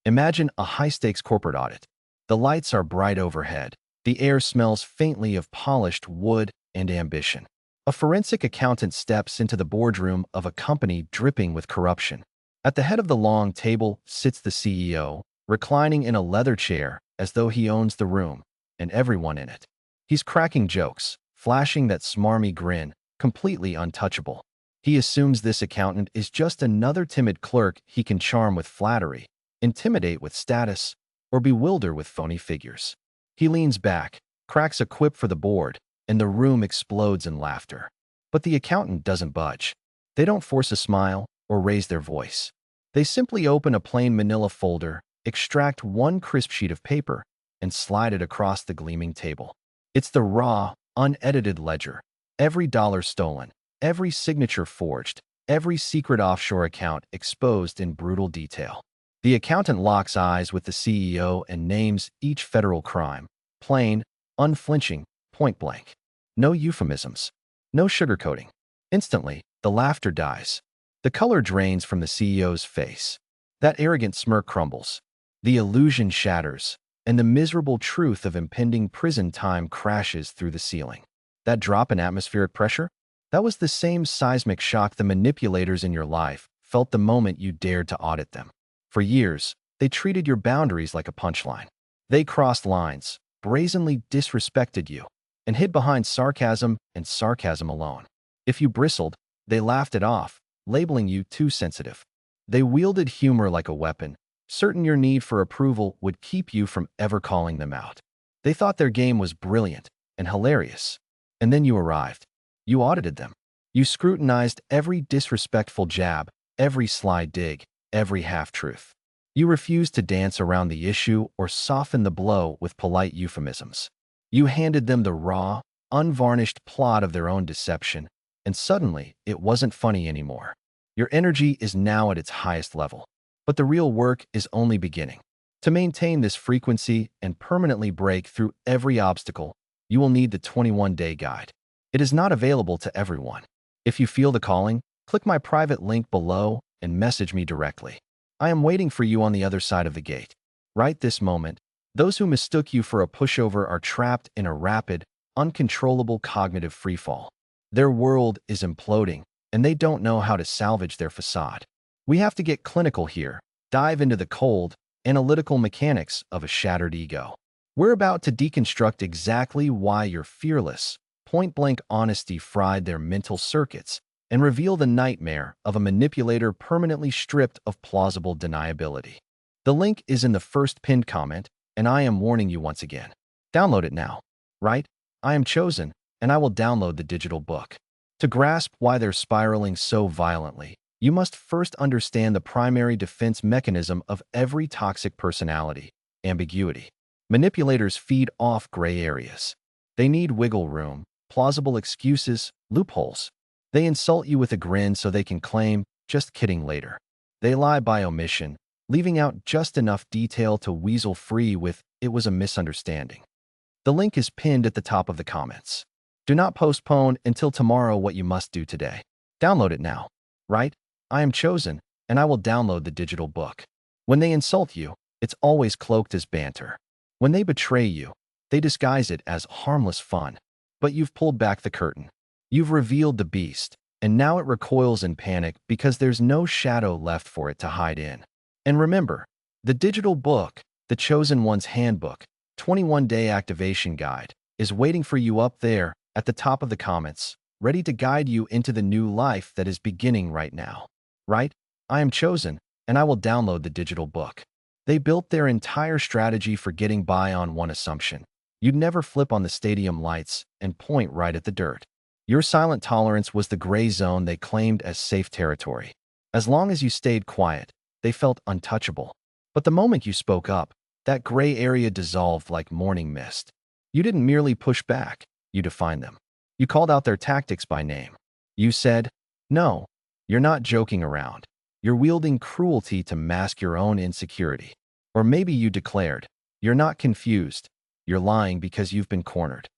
Imagine a high-stakes corporate audit. The lights are bright overhead. The air smells faintly of polished wood and ambition. A forensic accountant steps into the boardroom of a company dripping with corruption. At the head of the long table sits the CEO, reclining in a leather chair as though he owns the room and everyone in it. He's cracking jokes, flashing that smarmy grin, completely untouchable. He assumes this accountant is just another timid clerk he can charm with flattery, intimidate with status, or bewilder with phony figures. He leans back, cracks a quip for the board, and the room explodes in laughter. But the accountant doesn't budge. They don't force a smile or raise their voice. They simply open a plain manila folder, extract one crisp sheet of paper, and slide it across the gleaming table. It's the raw, unedited ledger. Every dollar stolen, every signature forged, every secret offshore account exposed in brutal detail. The accountant locks eyes with the CEO and names each federal crime. Plain, unflinching, point blank. No euphemisms. No sugarcoating. Instantly, the laughter dies. The color drains from the CEO's face. That arrogant smirk crumbles. The illusion shatters, and the miserable truth of impending prison time crashes through the ceiling. That drop in atmospheric pressure? That was the same seismic shock the manipulators in your life felt the moment you dared to audit them. For years, they treated your boundaries like a punchline. They crossed lines, brazenly disrespected you, and hid behind sarcasm and sarcasm alone. If you bristled, they laughed it off, labeling you too sensitive. They wielded humor like a weapon, certain your need for approval would keep you from ever calling them out. They thought their game was brilliant and hilarious. And then you arrived. You audited them. You scrutinized every disrespectful jab, every sly dig, every half-truth. You refused to dance around the issue or soften the blow with polite euphemisms. You handed them the raw, unvarnished plot of their own deception, and suddenly it wasn't funny anymore. Your energy is now at its highest level. But the real work is only beginning. To maintain this frequency and permanently break through every obstacle, you will need the 21-day guide. It is not available to everyone. If you feel the calling, click my private link below and message me directly. I am waiting for you on the other side of the gate. Right this moment, those who mistook you for a pushover are trapped in a rapid, uncontrollable cognitive freefall. Their world is imploding, and they don't know how to salvage their facade. We have to get clinical here, dive into the cold, analytical mechanics of a shattered ego. We're about to deconstruct exactly why your fearless, point-blank honesty fried their mental circuits and reveal the nightmare of a manipulator permanently stripped of plausible deniability. The link is in the first pinned comment, and I am warning you once again. Download it now. Right? I am chosen, and I will download the digital book. To grasp why they're spiraling so violently, you must first understand the primary defense mechanism of every toxic personality: ambiguity. Manipulators feed off gray areas. They need wiggle room, plausible excuses, loopholes. They insult you with a grin so they can claim, "just kidding" later. They lie by omission, leaving out just enough detail to weasel free with, "it was a misunderstanding." The link is pinned at the top of the comments. Do not postpone until tomorrow what you must do today. Download it now. Right? I am chosen, and I will download the digital book. When they insult you, it's always cloaked as banter. When they betray you, they disguise it as harmless fun. But you've pulled back the curtain. You've revealed the beast, and now it recoils in panic because there's no shadow left for it to hide in. And remember, the digital book, the Chosen One's Handbook, 21-Day Activation Guide, is waiting for you up there at the top of the comments, ready to guide you into the new life that is beginning right now. Right? I am chosen, and I will download the digital book. They built their entire strategy for getting by on one assumption: you'd never flip on the stadium lights and point right at the dirt. Your silent tolerance was the gray zone they claimed as safe territory. As long as you stayed quiet, they felt untouchable. But the moment you spoke up, that gray area dissolved like morning mist. You didn't merely push back, you defined them. You called out their tactics by name. You said, "No, you're not joking around. You're wielding cruelty to mask your own insecurity." Or maybe you declared, "You're not confused. You're lying because you've been cornered."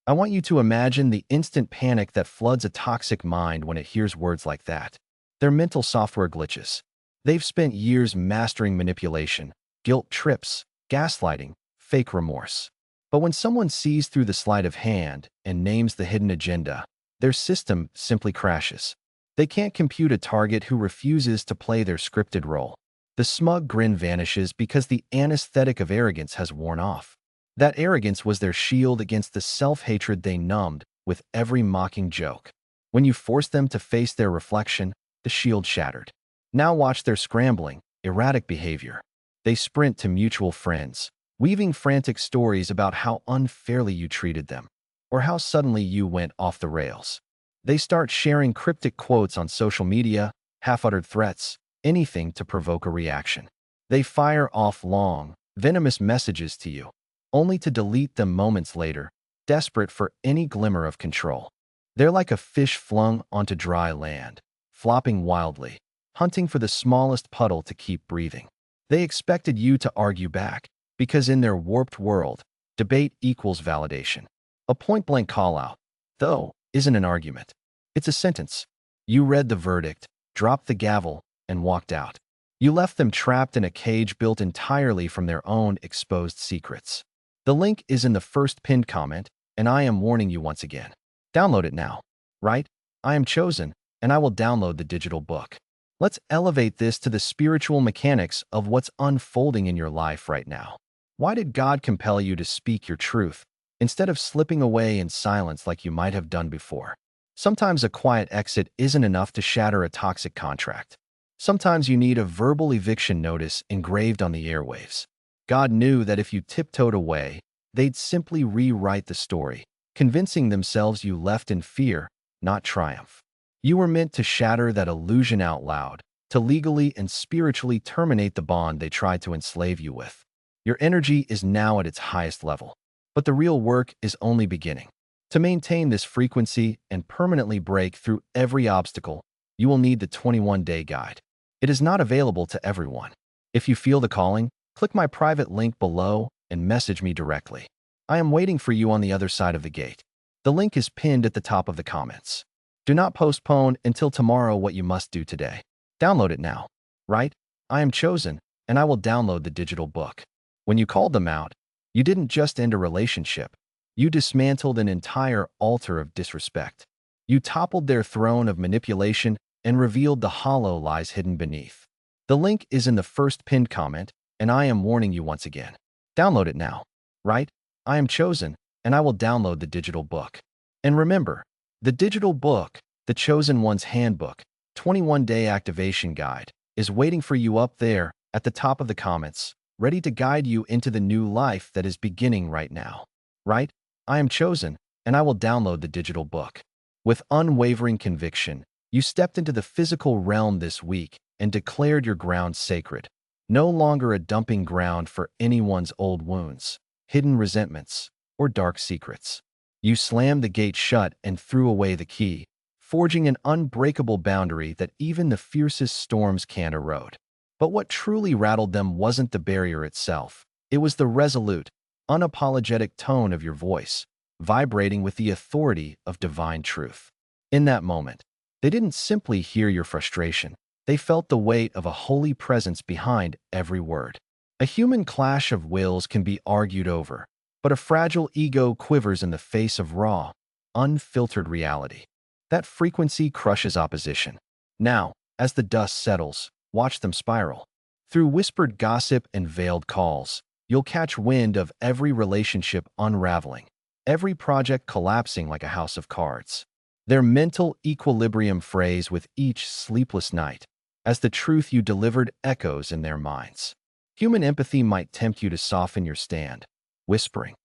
I want you to imagine the instant panic that floods a toxic mind when it hears words like that. Their mental software glitches. They've spent years mastering manipulation, guilt trips, gaslighting, fake remorse. But when someone sees through the sleight of hand and names the hidden agenda, their system simply crashes. They can't compute a target who refuses to play their scripted role. The smug grin vanishes because the anesthetic of arrogance has worn off. That arrogance was their shield against the self-hatred they numbed with every mocking joke. When you forced them to face their reflection, the shield shattered. Now watch their scrambling, erratic behavior. They sprint to mutual friends, weaving frantic stories about how unfairly you treated them, or how suddenly you went off the rails. They start sharing cryptic quotes on social media, half-uttered threats, anything to provoke a reaction. They fire off long, venomous messages to you, only to delete them moments later, desperate for any glimmer of control. They're like a fish flung onto dry land, flopping wildly, hunting for the smallest puddle to keep breathing. They expected you to argue back, because in their warped world, debate equals validation. A point-blank call-out, though, isn't an argument. It's a sentence. You read the verdict, dropped the gavel, and walked out. You left them trapped in a cage built entirely from their own exposed secrets. The link is in the first pinned comment, and I am warning you once again. Download it now. Right? I am chosen, and I will download the digital book. Let's elevate this to the spiritual mechanics of what's unfolding in your life right now. Why did God compel you to speak your truth, instead of slipping away in silence like you might have done before? Sometimes a quiet exit isn't enough to shatter a toxic contract. Sometimes you need a verbal eviction notice engraved on the airwaves. God knew that if you tiptoed away, they'd simply rewrite the story, convincing themselves you left in fear, not triumph. You were meant to shatter that illusion out loud, to legally and spiritually terminate the bond they tried to enslave you with. Your energy is now at its highest level, but the real work is only beginning. To maintain this frequency and permanently break through every obstacle, you will need the 21-day guide. It is not available to everyone. If you feel the calling, click my private link below and message me directly. I am waiting for you on the other side of the gate. The link is pinned at the top of the comments. Do not postpone until tomorrow what you must do today. Download it now. Right? I am chosen, and I will download the digital book. When you called them out, you didn't just end a relationship. You dismantled an entire altar of disrespect. You toppled their throne of manipulation and revealed the hollow lies hidden beneath. The link is in the first pinned comment, and I am warning you once again. Download it now. Right? I am chosen, and I will download the digital book. And remember, the digital book, the Chosen One's Handbook, 21-Day Activation Guide, is waiting for you up there at the top of the comments, ready to guide you into the new life that is beginning right now. Right? I am chosen, and I will download the digital book. With unwavering conviction, you stepped into the physical realm this week and declared your ground sacred, no longer a dumping ground for anyone's old wounds, hidden resentments, or dark secrets. You slammed the gate shut and threw away the key, forging an unbreakable boundary that even the fiercest storms can't erode. But what truly rattled them wasn't the barrier itself. It was the resolute, unapologetic tone of your voice, vibrating with the authority of divine truth. In that moment, they didn't simply hear your frustration. They felt the weight of a holy presence behind every word. A human clash of wills can be argued over, but a fragile ego quivers in the face of raw, unfiltered reality. That frequency crushes opposition. Now, as the dust settles, watch them spiral. Through whispered gossip and veiled calls, you'll catch wind of every relationship unraveling, every project collapsing like a house of cards. Their mental equilibrium frays with each sleepless night, as the truth you delivered echoes in their minds. Human empathy might tempt you to soften your stand, whispering,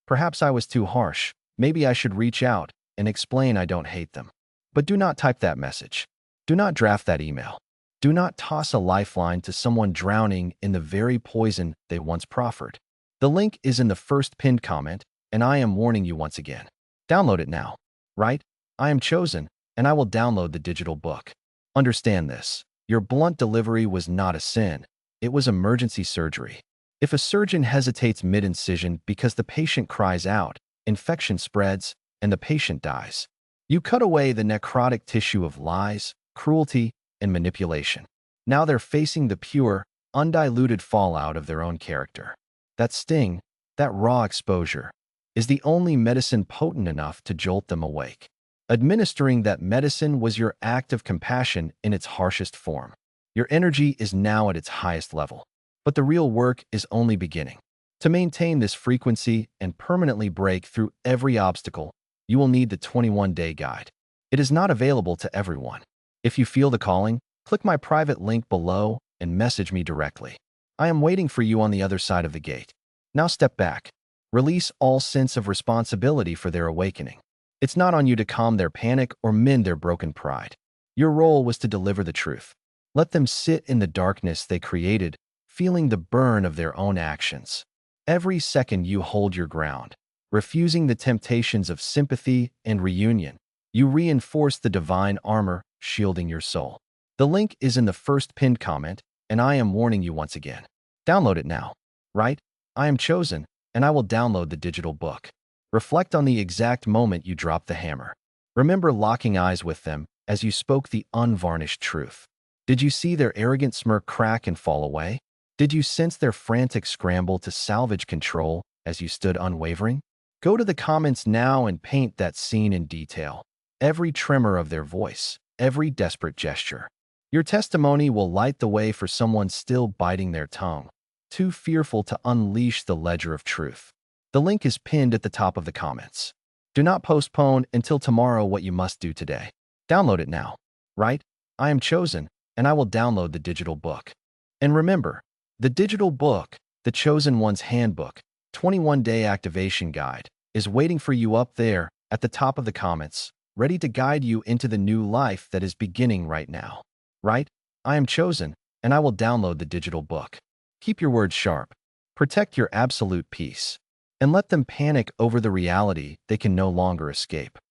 "Perhaps I was too harsh. Maybe I should reach out and explain I don't hate them." But do not type that message. Do not draft that email. Do not toss a lifeline to someone drowning in the very poison they once proffered. The link is in the first pinned comment, and I am warning you once again. Download it now. Right? I am chosen, and I will download the digital book. Understand this. Your blunt delivery was not a sin. It was emergency surgery. If a surgeon hesitates mid-incision because the patient cries out, infection spreads, and the patient dies. You cut away the necrotic tissue of lies, cruelty, and manipulation. Now they're facing the pure, undiluted fallout of their own character. That sting, that raw exposure, is the only medicine potent enough to jolt them awake. Administering that medicine was your act of compassion in its harshest form. Your energy is now at its highest level. But the real work is only beginning. To maintain this frequency and permanently break through every obstacle, you will need the 21-day guide. It is not available to everyone. If you feel the calling, click my private link below and message me directly. I am waiting for you on the other side of the gate. Now step back. Release all sense of responsibility for their awakening. It's not on you to calm their panic or mend their broken pride. Your role was to deliver the truth. Let them sit in the darkness they created, feeling the burn of their own actions. Every second you hold your ground, refusing the temptations of sympathy and reunion, you reinforce the divine armor shielding your soul. The link is in the first pinned comment, and I am warning you once again. Download it now. Right? I am chosen, and I will download the digital book. Reflect on the exact moment you dropped the hammer. Remember locking eyes with them as you spoke the unvarnished truth. Did you see their arrogant smirk crack and fall away? Did you sense their frantic scramble to salvage control as you stood unwavering? Go to the comments now and paint that scene in detail. Every tremor of their voice, every desperate gesture. Your testimony will light the way for someone still biting their tongue, too fearful to unleash the ledger of truth. The link is pinned at the top of the comments. Do not postpone until tomorrow what you must do today. Download it now. Right? I am chosen, and I will download the digital book. And remember, the digital book, the Chosen One's Handbook, 21-Day Activation Guide, is waiting for you up there at the top of the comments, ready to guide you into the new life that is beginning right now. Right? I am chosen, and I will download the digital book. Keep your words sharp. Protect your absolute peace. And let them panic over the reality they can no longer escape.